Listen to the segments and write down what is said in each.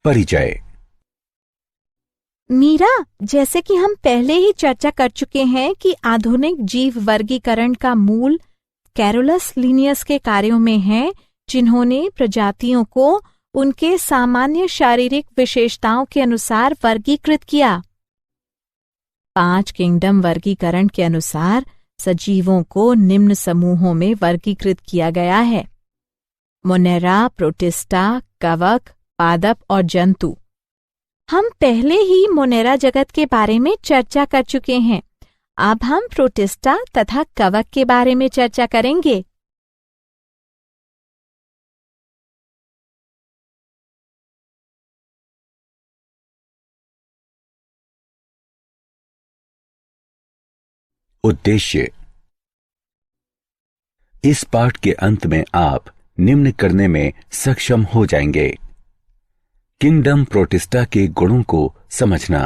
परिचय। मीरा, जैसे कि हम पहले ही चर्चा कर चुके हैं कि आधुनिक जीव वर्गीकरण का मूल कैरोलस लिनियस के कार्यों में है, जिन्होंने प्रजातियों को उनके सामान्य शारीरिक विशेषताओं के अनुसार वर्गीकृत किया। 5 किंगडम वर्गीकरण के अनुसार सजीवों को निम्न समूहों में वर्गीकृत किया गया है: मोनेरा, प्रोटिस्टा, कवक, पादप और जंतु। हम पहले ही मोनेरा जगत के बारे में चर्चा कर चुके हैं। अब हम प्रोटिस्टा तथा कवक के बारे में चर्चा करेंगे। उद्देश्य। इस पाठ के अंत में आप निम्न करने में सक्षम हो जाएंगे: किंगडम प्रोटिस्टा के गुणों को समझना।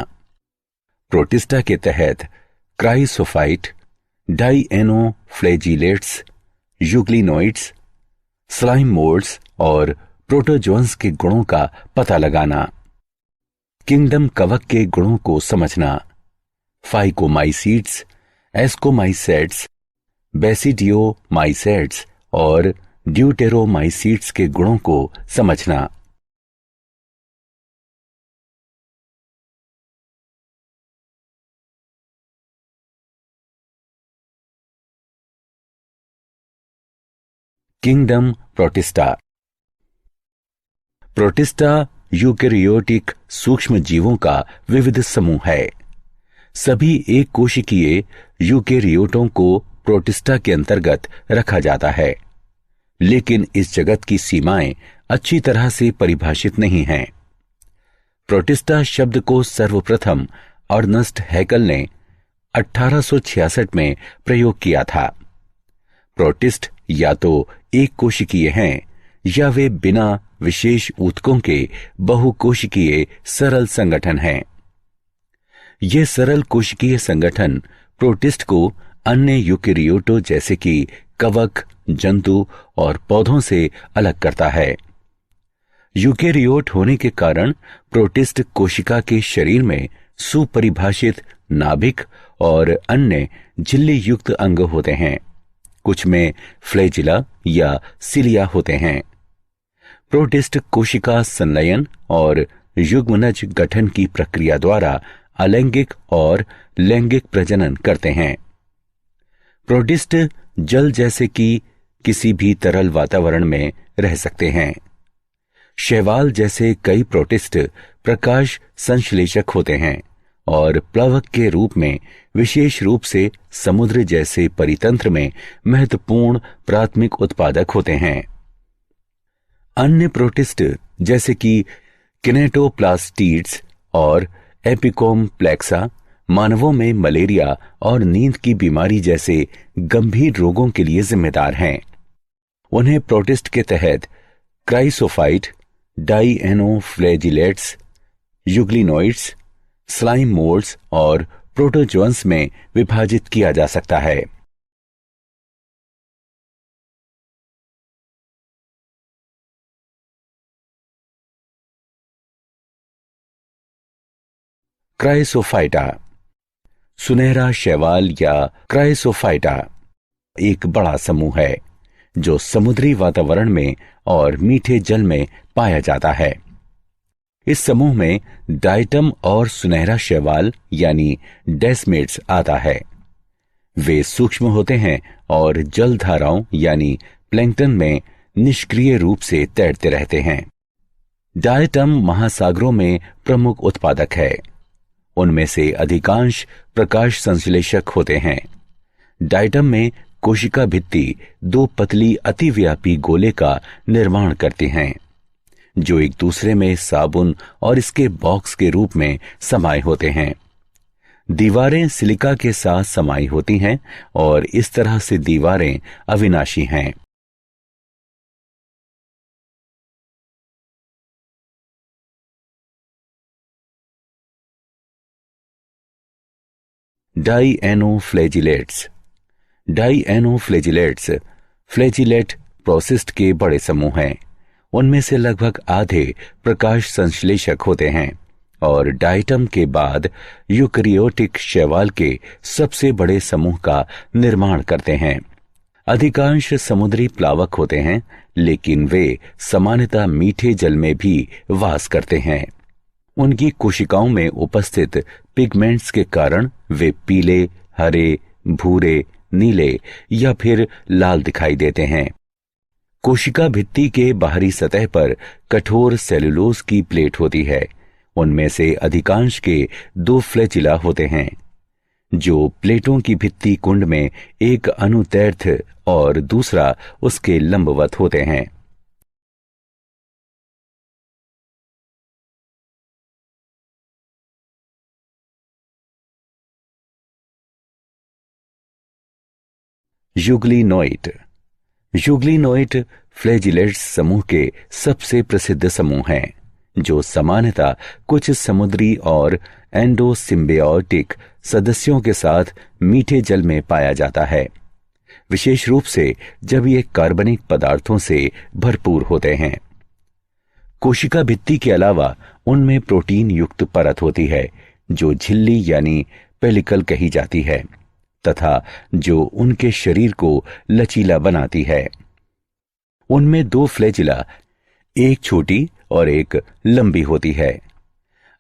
प्रोटिस्टा के तहत क्राइसोफाइट, डाइएनोफ्लैजिलेट्स, यूग्लिनोइड्स, स्लाइम मोल्ड्स और प्रोटोजोअन्स के गुणों का पता लगाना। किंगडम कवक के गुणों को समझना। फाइकोमाइसीड्स, एस्कोमाइसेट्स, बेसिडियोमाइसेट्स और ड्यूटेरोमाइसीड्स के गुणों को समझना। Kingdom protista. प्रोटिस्टा यूकेरियोटिक सूक्ष्म जीवों का विविध समूह है। सभी एक कोशिकीय यूकेरियोटों को प्रोटिस्टा के अंतर्गत रखा जाता है, लेकिन इस जगत की सीमाएं अच्छी तरह से परिभाषित नहीं हैं। प्रोटिस्टा शब्द को सर्वप्रथम अर्नस्ट हैकल ने 1866 में प्रयोग किया था। प्रोटिस्ट या तो एक कोशिकीय हैं या वे बिना विशेष ऊतकों के बहुकोशिकीय सरल संगठन हैं। ये सरल कोशिकीय संगठन प्रोटिस्ट को अन्य यूकेरियोटों जैसे कि कवक, जंतु और पौधों से अलग करता है। यूकेरियोट होने के कारण प्रोटिस्ट कोशिका के शरीर में सुपरिभाषित नाभिक और अन्य झिल्ली युक्त अंग होते हैं। कुछ में फ्लैजिला या सिलिया होते हैं। प्रोटिस्ट कोशिका संलयन और युग्मनज गठन की प्रक्रिया द्वारा अलैंगिक और लैंगिक प्रजनन करते हैं। प्रोटिस्ट जल जैसे कि किसी भी तरल वातावरण में रह सकते हैं। शैवाल जैसे कई प्रोटिस्ट प्रकाश संश्लेषक होते हैं और प्लवक के रूप में विशेष रूप से समुद्र जैसे परितंत्र में महत्वपूर्ण प्राथमिक उत्पादक होते हैं। अन्य प्रोटिस्ट जैसे कि किनेटोप्लास्टिड्स और एपिकोम्प्लेक्सा मानवों में मलेरिया और नींद की बीमारी जैसे गंभीर रोगों के लिए जिम्मेदार हैं। उन्हें प्रोटिस्ट के तहत क्राइसोफाइट, डाइएनोफ्लैजिलेट्स, यूग्लिनोइड्स, स्लाइम मोल्ड्स और प्रोटोजोअन्स में विभाजित किया जा सकता है। क्राइसोफाइटा। सुनहरा शैवाल या क्राइसोफाइटा एक बड़ा समूह है जो समुद्री वातावरण में और मीठे जल में पाया जाता है। इस समूह में डाइटम और सुनहरा शैवाल यानी डेस्मेट्स आता है। वे सूक्ष्म होते हैं और जल धाराओं यानी प्लैंक्टन में निष्क्रिय रूप से तैरते रहते हैं। डाइटम महासागरों में प्रमुख उत्पादक है। उनमें से अधिकांश प्रकाश संश्लेषक होते हैं। डाइटम में कोशिका भित्ति 2 पतली अतिव्यापी गोले का निर्माण करती हैं, जो एक दूसरे में साबुन और इसके बॉक्स के रूप में समाये होते हैं। दीवारें सिलिका के साथ समाई होती हैं और इस तरह से दीवारें अविनाशी हैं। डाइएनोफ्लैजिलेट्स। डाइएनोफ्लैजिलेट्स फ्लैजिलेट प्रोसिस्ट के बड़े समूह हैं। उनमें से लगभग आधे प्रकाश संश्लेषक होते हैं और डाइटम के बाद यूकैरियोटिक शैवाल के सबसे बड़े समूह का निर्माण करते हैं। अधिकांश समुद्री प्लावक होते हैं, लेकिन वे सामान्यतः मीठे जल में भी वास करते हैं। उनकी कोशिकाओं में उपस्थित पिगमेंट्स के कारण वे पीले, हरे, भूरे, नीले या फिर लाल दिखाई देते हैं। कोशिका भित्ति के बाहरी सतह पर कठोर सेलुलोज की प्लेट होती है। उनमें से अधिकांश के 2 फ्लैजिला होते हैं, जो प्लेटों की भित्ति कुंड में एक अनुदैर्ध्य और दूसरा उसके लंबवत होते हैं। यूग्लिनोइड। यूग्लिनोइड फ्लैजिलेट्स समूह के सबसे प्रसिद्ध समूह हैं, जो सामान्यतः कुछ समुद्री और एंडोसिम्बियोटिक सदस्यों के साथ मीठे जल में पाया जाता है, विशेष रूप से जब ये कार्बनिक पदार्थों से भरपूर होते हैं। कोशिका भित्ति के अलावा उनमें प्रोटीन युक्त परत होती है, जो झिल्ली यानी पेलिकल कही जाती है तथा जो उनके शरीर को लचीला बनाती है। उनमें 2 फ्लैजिला, एक छोटी और एक लंबी होती है।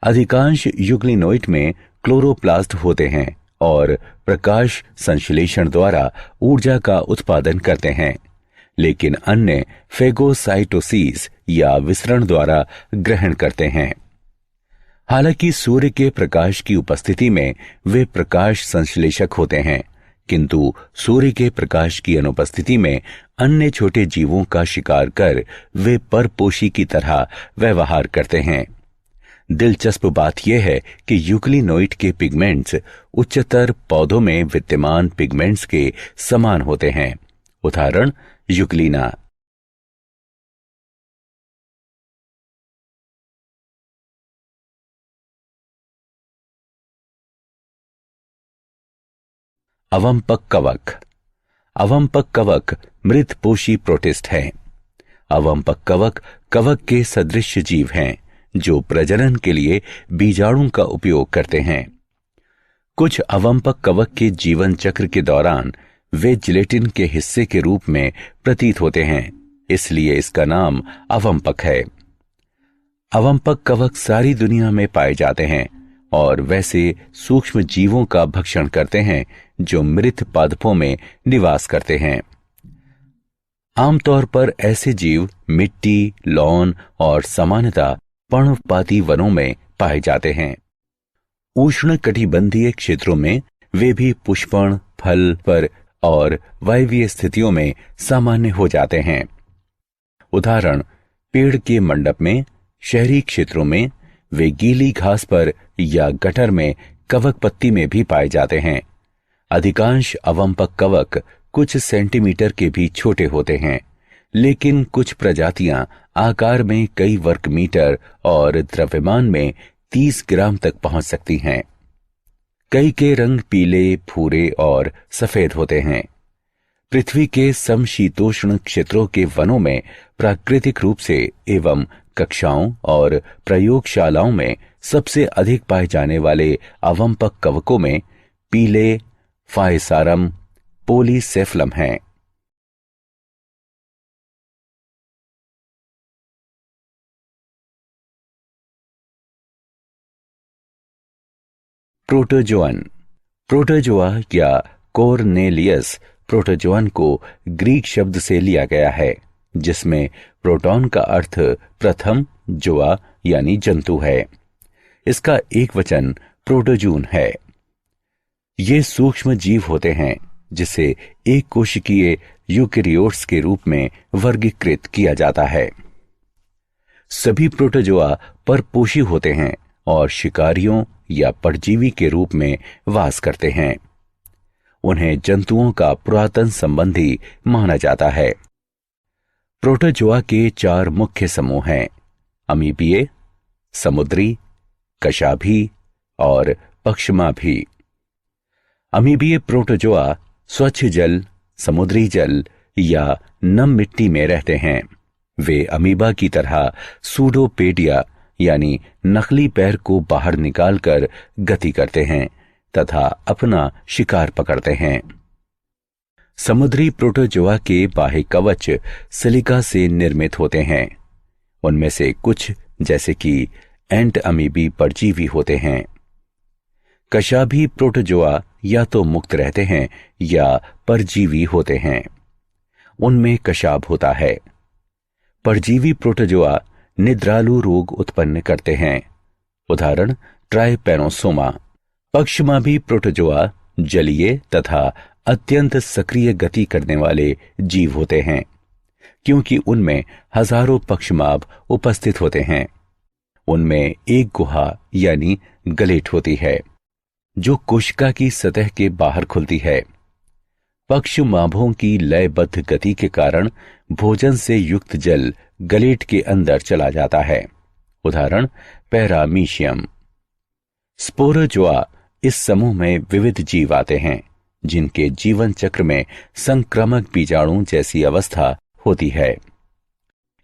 अधिकांश यूग्लिनोइड में क्लोरोप्लास्ट होते हैं और प्रकाश संश्लेषण द्वारा ऊर्जा का उत्पादन करते हैं, लेकिन अन्य फेगोसाइटोसिस या विसरण द्वारा ग्रहण करते हैं। हालांकि सूर्य के प्रकाश की उपस्थिति में वे प्रकाश संश्लेषक होते हैं, किंतु सूर्य के प्रकाश की अनुपस्थिति में अन्य छोटे जीवों का शिकार कर वे परपोषी की तरह व्यवहार करते हैं। दिलचस्प बात यह है कि यूग्लिनोइड के पिगमेंट्स उच्चतर पौधों में विद्यमान पिगमेंट्स के समान होते हैं। उदाहरण यूग्लिना। अवंपक कवक। अवंपक कवक मृतपोषी प्रोटिस्ट हैं। अवंपक कवक कवक के सदृश जीव हैं, जो प्रजनन के लिए बीजाणु का उपयोग करते हैं। कुछ अवंपक कवक के जीवन चक्र के दौरान वे जिलेटिन के हिस्से के रूप में प्रतीत होते हैं, इसलिए इसका नाम अवंपक है। अवंपक कवक सारी दुनिया में पाए जाते हैं और वैसे सूक्ष्म जीवों का भक्षण करते हैं जो मृत पादपों में निवास करते हैं। आमतौर पर ऐसे जीव मिट्टी, लॉन और सामान्यतः पर्णपाती वनों में पाए जाते हैं। उष्ण कटिबंधीय क्षेत्रों में वे भी पुष्पण, फल पर और वायवीय स्थितियों में सामान्य हो जाते हैं। उदाहरण पेड़ के मंडप में, शहरी क्षेत्रों में वे गीली घास पर या गटर में कवक पत्ती में भी पाए जाते हैं। अधिकांश अवंपक कवक कुछ सेंटीमीटर के भी छोटे होते हैं, लेकिन कुछ प्रजातियां आकार में कई वर्ग मीटर और द्रव्यमान में 30 ग्राम तक पहुंच सकती हैं। कई के रंग पीले, भूरे और सफेद होते हैं। पृथ्वी के समशीतोष्ण क्षेत्रों के वनों में प्राकृतिक रूप से एवं कक्षाओं और प्रयोगशालाओं में सबसे अधिक पाए जाने वाले अवंपक कवकों में पीले फायसारम पोलीसेफलम हैं। प्रोटोजोअन। प्रोटोजोआ या कोर्नेलियस प्रोटोजोअन को ग्रीक शब्द से लिया गया है, जिसमें प्रोटॉन का अर्थ प्रथम, जोआ यानी जंतु है। इसका एक वचन प्रोटोजून है। ये सूक्ष्म जीव होते हैं जिसे एक कोशिकीय यूकैरियोट्स के रूप में वर्गीकृत किया जाता है। सभी प्रोटोजोआ परपोषी होते हैं और शिकारियों या परजीवी के रूप में वास करते हैं। उन्हें जंतुओं का पुरातन संबंधी माना जाता है। प्रोटोजोआ के 4 मुख्य समूह हैं: अमीबीय, समुद्री, कशाभी और पक्षमाभी। अमीबीय प्रोटोजोआ स्वच्छ जल, समुद्री जल या नम मिट्टी में रहते हैं। वे अमीबा की तरह सूडोपेडिया यानी नकली पैर को बाहर निकालकर गति करते हैं तथा अपना शिकार पकड़ते हैं। समुद्री प्रोटोजोआ के बाह्य कवच सिलिका से निर्मित होते हैं। उनमें से कुछ जैसे कि एंट अमीबी परजीवी होते हैं। कशाभी प्रोटोजोआ या तो मुक्त रहते हैं या परजीवी होते हैं। उनमें कशाभ होता है। परजीवी प्रोटोजोआ निद्रालु रोग उत्पन्न करते हैं। उदाहरण ट्राइपैनोसोमा। पक्षमाभी प्रोटोजोआ जलीय तथा अत्यंत सक्रिय गति करने वाले जीव होते हैं, क्योंकि उनमें हजारों पक्षमाभ उपस्थित होते हैं। उनमें एक गुहा यानी गलेट होती है जो कोशिका की सतह के बाहर खुलती है। पक्षमाभों की लयबद्ध गति के कारण भोजन से युक्त जल गलेट के अंदर चला जाता है। उदाहरण पैरामीशियम। स्पोरोजोआ इस समूह में विविध जीव आते हैं जिनके जीवन चक्र में संक्रामक बीजाणु जैसी अवस्था होती है।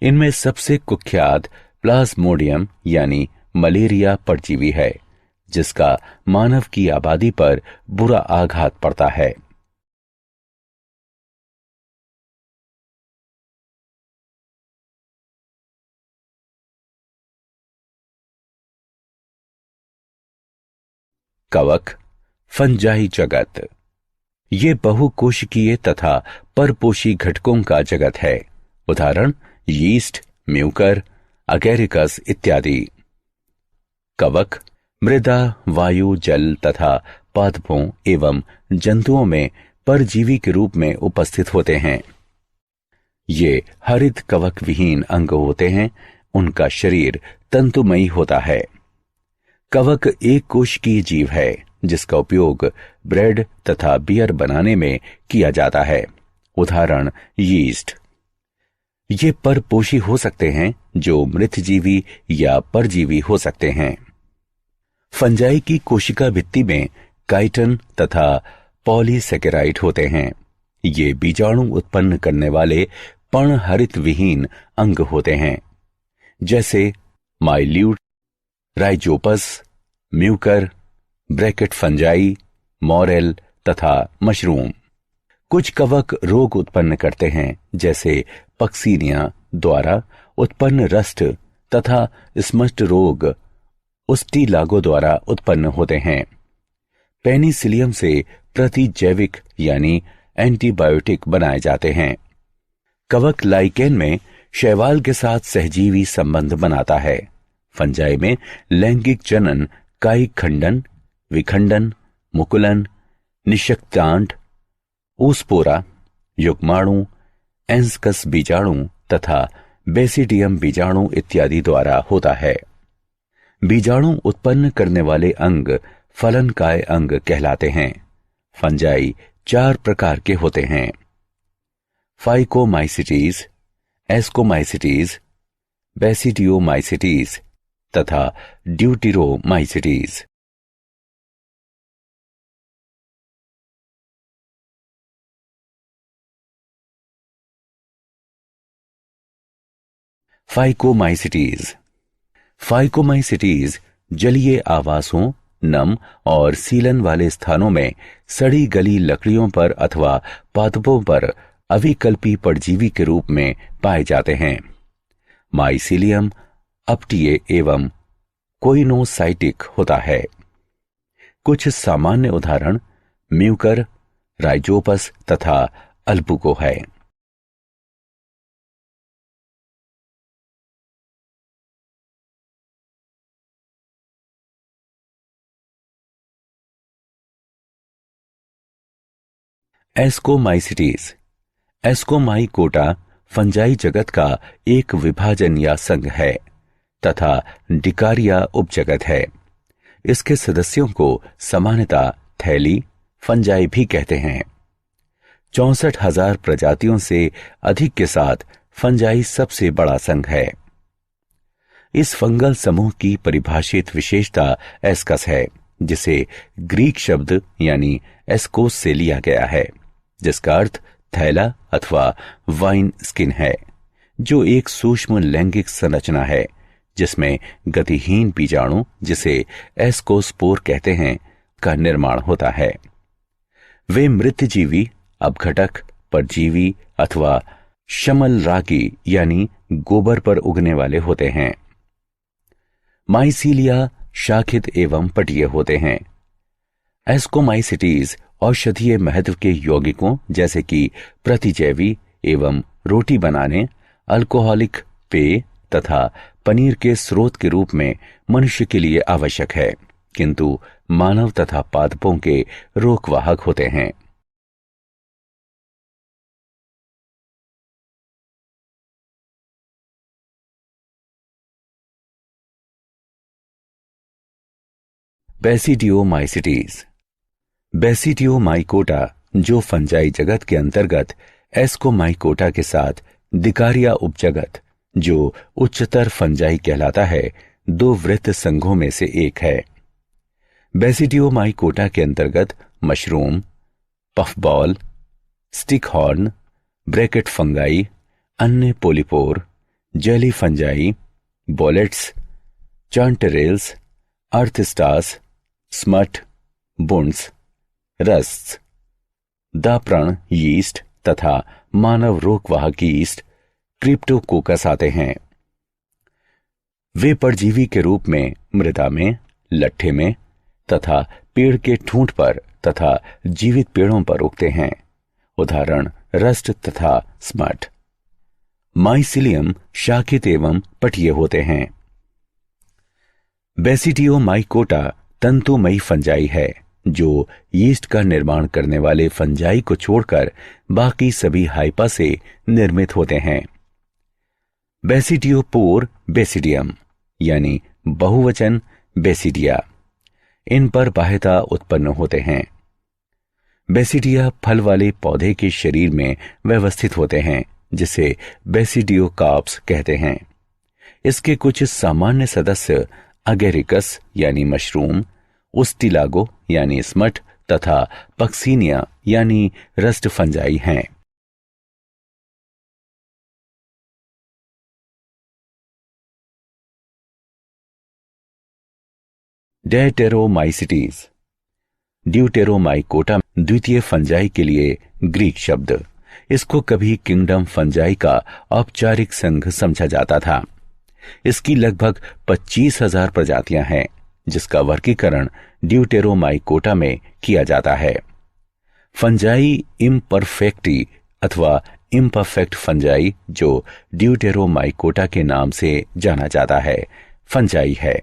इनमें सबसे कुख्यात प्लाज्मोडियम यानी मलेरिया परजीवी है, जिसका मानव की आबादी पर बुरा आघात पड़ता है। कवक फंजाई जगत। ये बहुकोशिकीय तथा परपोषी घटकों का जगत है। उदाहरण यीस्ट, म्यूकर, अगेरिकस इत्यादि। कवक मृदा, वायु, जल तथा पादपों एवं जंतुओं में परजीवी के रूप में उपस्थित होते हैं। ये हरित कवक विहीन अंग होते हैं। उनका शरीर तंतुमयी होता है। कवक एक कोशिकीय जीव है जिसका उपयोग ब्रेड तथा बियर बनाने में किया जाता है। उदाहरण यीस्ट। ये परपोषी हो सकते हैं जो मृतजीवी या परजीवी हो सकते हैं। फंजाई की कोशिका भित्ति में काइटन तथा पॉलीसेकेराइड होते हैं। ये बीजाणु उत्पन्न करने वाले पर्णहरित विहीन अंग होते हैं, जैसे mildew, Rhizopus, Mucor, bracket fungi, morel तथा मशरूम। कुछ कवक रोग उत्पन्न करते हैं, जैसे पक्सीनिया द्वारा उत्पन्न रस्ट तथा स्मस्ट रोग उस्टीलागो द्वारा उत्पन्न होते हैं। पेनिसिलियम से प्रतिजैविक यानी एंटीबायोटिक बनाए जाते हैं। कवक लाइकेन में शैवाल के साथ सहजीवी संबंध बनाता है। फंजाई में लैंगिक जनन, कायिक खंडन, विखंडन, मुकुलन, निषक्तांड, ओस्पोरा, युग्माणु, एंस्कस बीजाणु तथा बेसिडियम बीजाणु इत्यादि द्वारा होता है। बीजाणु उत्पन्न करने वाले अंग फलनकाय अंग कहलाते हैं। फंजाई 4 प्रकार के होते हैं: फाइकोमाइसिटीज, एस्कोमाइसिटीज, बेसिडियोमाइसिटीज तथा ड्यूटिरोमाइसिटीज। फाइकोमाइसिटीज। फाइकोमाइसिटीज जलीय आवासों, नम और सीलन वाले स्थानों में सड़ी गली लकड़ियों पर अथवा पादपों पर अविकल्पी परजीवी के रूप में पाए जाते हैं। माइसीलियम अपटीय एवं कोइनोसाइटिक होता है। कुछ सामान्य उदाहरण म्यूकर, राइजोपस तथा अल्बुको है। एस्कोमाइसिटीज। एस्कोमाइकोटा फंजाई जगत का एक विभाजन या संघ है तथा डिकारिया उपजगत है। इसके सदस्यों को सामान्यतः थैली फंजाई भी कहते हैं। 64,000 प्रजातियों से अधिक के साथ फंजाई सबसे बड़ा संघ है। इस फंगल समूह की परिभाषित विशेषता एस्कस है, जिसे ग्रीक शब्द यानी एस्कोस से लिया गया है, जिसका अर्थ थैला अथवा वाइन स्किन है। जो एक सूक्ष्म लैंगिक संरचना है जिसमें गतिहीन बीजाणु, जिसे एस्कोस्पोर कहते हैं, का निर्माण होता है। वे मृतजीवी, अपघटक, परजीवी अथवा शमलरागी यानी गोबर पर उगने वाले होते हैं। माइसीलिया शाखित एवं पटीय होते हैं। एस्कोमाइसिटीज औषधीय महत्व के यौगिकों जैसे कि प्रतिजैवी एवं रोटी बनाने, अल्कोहलिक पेय तथा पनीर के स्रोत के रूप में मनुष्य के लिए आवश्यक है, किंतु मानव तथा पादपों के रोकवाहक होते हैं। बेसिडियोमाइसिटीज। बेसिडियोमाइकोटा, जो फंजाई जगत के अंतर्गत एस्कोमाइकोटा के साथ दिकारिया उपजगत, जो उच्चतर फंजाई कहलाता है, दो वृत्त संघों में से एक है। बेसिडियोमाइकोटा के अंतर्गत mushroom, puffball, stinkhorn, bracket fungi, अन्य polypore, jelly fungi, boletes, chanterelles, earthstars, smut, bunts, rust, दाप्रण यीस्ट तथा मानव रोगवाहक यीस्ट क्रिप्टोकोकस आते हैं। वे परजीवी के रूप में मृदा में, लट्ठे में तथा पेड़ के ठूंठ पर तथा जीवित पेड़ों पर उगते हैं। उदाहरण रस्ट तथा स्मट। माइसिलियम शाखित एवं पटीय होते हैं। बेसिडियोमाइकोटा तंतुमयी फंजाई है, जो यीस्ट का निर्माण करने वाले फंजाई को छोड़कर बाकी सभी हाइपा से निर्मित होते हैं। बेसिडियोपोर बेसिडियम यानी बहुवचन बेसिडिया, इन पर बाह्यता उत्पन्न होते हैं। बेसिडिया फल वाले पौधे के शरीर में व्यवस्थित होते हैं, जिसे बेसिडियोकार्प्स कहते हैं। इसके कुछ सामान्य सदस्य अगेरिकस यानी मशरूम, उस्टिलागो यानी स्मट तथा पक्सीनिया यानी रस्ट फंजाई हैं। डेटेरोमाइसिटीज। ड्यूटेरोमाइकोटा द्वितीय फंजाई के लिए ग्रीक शब्द। इसको कभी किंगडम फंजाई का औपचारिक संघ समझा जाता था। इसकी लगभग 25,000 प्रजातियां हैं, जिसका वर्गीकरण ड्यूटेरोमाइकोटा में किया जाता है। फंजाई इम्परफेक्टी अथवा इम्परफेक्ट फंजाई, जो ड्यूटेरोमाइकोटा के नाम से जाना जाता है, फंजाई है।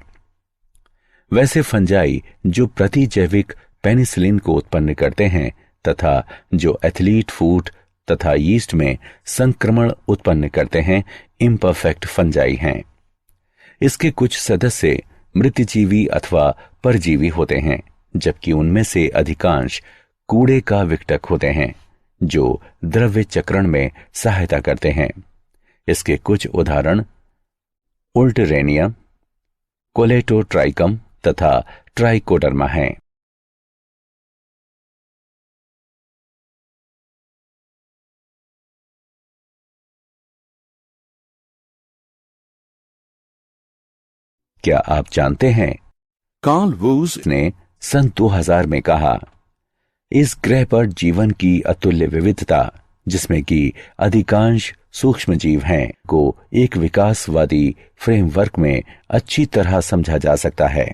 वैसे फंजाई जो प्रतिजैविक पेनिसिलिन को उत्पन्न करते हैं तथा जो एथलीट फूड तथा यीस्ट में संक्रमण उत्पन्न करते हैं, इम्परफेक्ट फंजाई हैं। इसके कुछ सदस्य मृतजीवी अथवा परजीवी होते हैं, जबकि उनमें से अधिकांश कूड़े का विघटक होते हैं, जो द्रव्य चक्रण में सहायता करते हैं। इसके कुछ उदाहरण उल्टरेनिया, कोलेटोट्राइकम तथा ट्राइकोडर्मा हैं। क्या आप जानते हैं, कार्ल वूज ने सन 2000 में कहा, इस ग्रह पर जीवन की अतुल्य विविधता, जिसमें कि अधिकांश सूक्ष्म जीव हैं, को एक विकासवादी फ्रेमवर्क में अच्छी तरह समझा जा सकता है।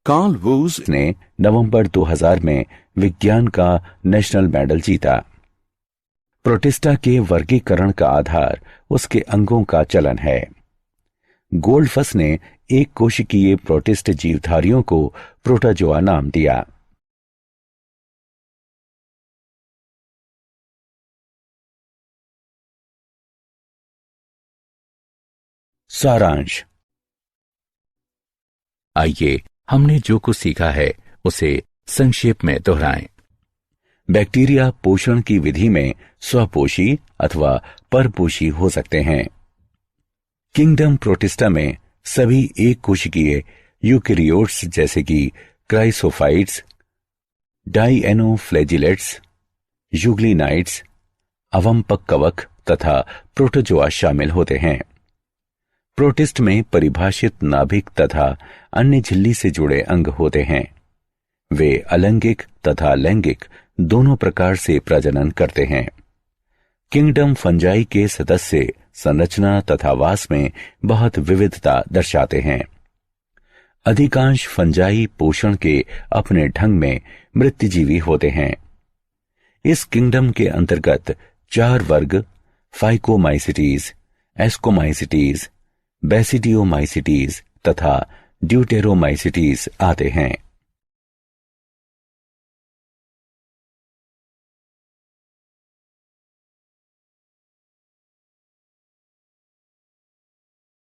कार्ल वूज ने नवंबर 2000 में विज्ञान का नेशनल मेडल जीता। प्रोटिस्टा के वर्गीकरण का आधार उसके अंगों का चलन है। गोल्डफस ने एक कोशिकीय प्रोटिस्ट जीवधारियों को प्रोटोजोआ नाम दिया। सारांश। आइए हमने जो कुछ सीखा है उसे संक्षेप में दोहराएं। बैक्टीरिया पोषण की विधि में स्वपोषी अथवा परपोषी हो सकते हैं। किंगडम प्रोटिस्टा में सभी एक कोशिकीय यूकेरियोट्स जैसे कि क्राइसोफाइट्स, डाइएनोफ्लैजिलेट्स, यूग्लिनाइट्स, अवंपक कवक तथा प्रोटोजोआ शामिल होते हैं। प्रोटिस्ट में परिभाषित नाभिक तथा अन्य झिल्ली से जुड़े अंग होते हैं। वे अलैंगिक तथा लैंगिक दोनों प्रकार से प्रजनन करते हैं। किंगडम फंजाई के सदस्य संरचना तथा वास में बहुत विविधता दर्शाते हैं। अधिकांश फंजाई पोषण के अपने ढंग में मृत्युजीवी होते हैं। इस किंगडम के अंतर्गत 4 वर्ग फाइकोमाइसिटीज, एस्कोमाइसिटीज, बेसिडियोमाइसिटीज तथा ड्यूटेरोमाइसिटीज आते हैं।